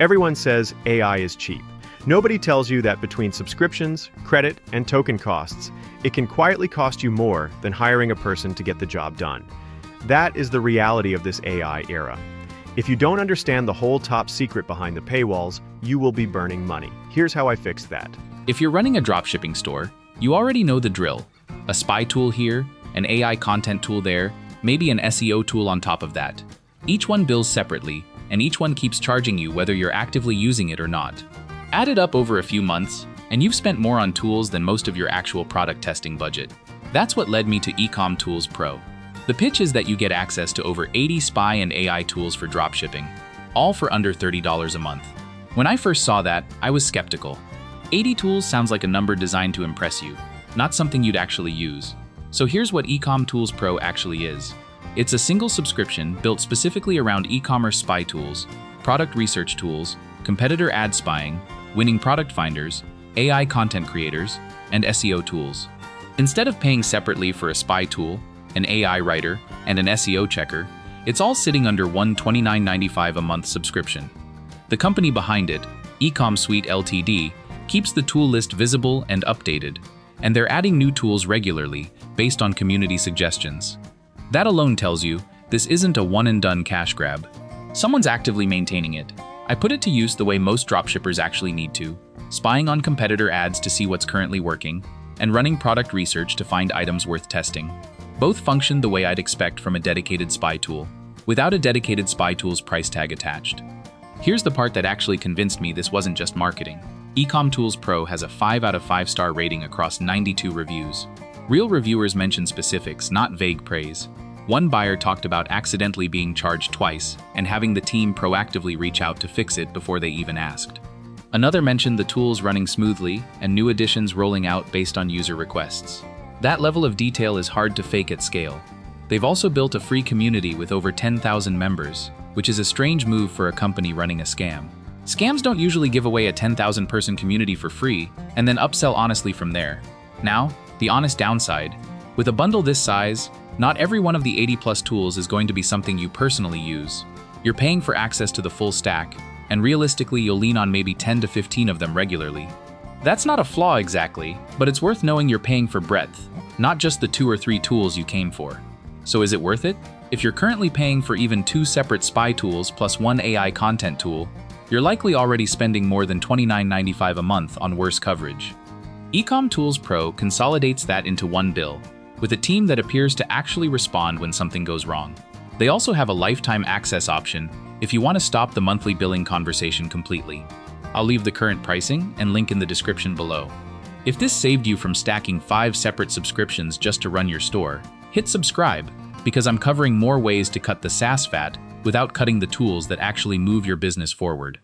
Everyone says AI is cheap. Nobody tells you that between subscriptions, credit, and token costs, it can quietly cost you more than hiring a person to get the job done. That is the reality of this AI era. If you don't understand the whole top secret behind the paywalls, you will be burning money. Here's how I fixed that. If you're running a dropshipping store, you already know the drill. A spy tool here, an AI content tool there, maybe an SEO tool on top of that. Each one bills separately, and each one keeps charging you whether you're actively using it or not. Add it up over a few months, and you've spent more on tools than most of your actual product testing budget. That's what led me to Ecom Tools Pro. The pitch is that you get access to over 80 spy and AI tools for dropshipping, all for under $30 a month. When I first saw that, I was skeptical. 80 tools sounds like a number designed to impress you, not something you'd actually use. So here's what Ecom Tools Pro actually is. It's a single subscription built specifically around e-commerce spy tools, product research tools, competitor ad spying, winning product finders, AI content creators, and SEO tools. Instead of paying separately for a spy tool, an AI writer, and an SEO checker, it's all sitting under one $29.95 a month subscription. The company behind it, Ecom Suite Ltd., keeps the tool list visible and updated, and they're adding new tools regularly based on community suggestions. That alone tells you this isn't a one-and-done cash grab. Someone's actively maintaining it. I put it to use the way most dropshippers actually need to, spying on competitor ads to see what's currently working, and running product research to find items worth testing. Both function the way I'd expect from a dedicated spy tool, without a dedicated spy tool's price tag attached. Here's the part that actually convinced me this wasn't just marketing. Ecom Tools Pro has a 5 out of 5 star rating across 92 reviews. Real reviewers mention specifics, not vague praise. One buyer talked about accidentally being charged twice and having the team proactively reach out to fix it before they even asked. Another mentioned the tools running smoothly and new additions rolling out based on user requests. That level of detail is hard to fake at scale. They've also built a free community with over 10,000 members, which is a strange move for a company running a scam. Scams don't usually give away a 10,000 person community for free and then upsell honestly from there. Now, the honest downside. With a bundle this size, not every one of the 80+ tools is going to be something you personally use. You're paying for access to the full stack, and realistically you'll lean on maybe 10 to 15 of them regularly. That's not a flaw exactly, but it's worth knowing you're paying for breadth, not just the 2 or 3 tools you came for. So is it worth it? If you're currently paying for even 2 separate spy tools plus 1 AI content tool, you're likely already spending more than $29.95 a month on worse coverage. Ecom Tools Pro consolidates that into one bill, with a team that appears to actually respond when something goes wrong. They also have a lifetime access option if you want to stop the monthly billing conversation completely. I'll leave the current pricing and link in the description below. If this saved you from stacking 5 separate subscriptions just to run your store, hit subscribe, because I'm covering more ways to cut the SaaS fat without cutting the tools that actually move your business forward.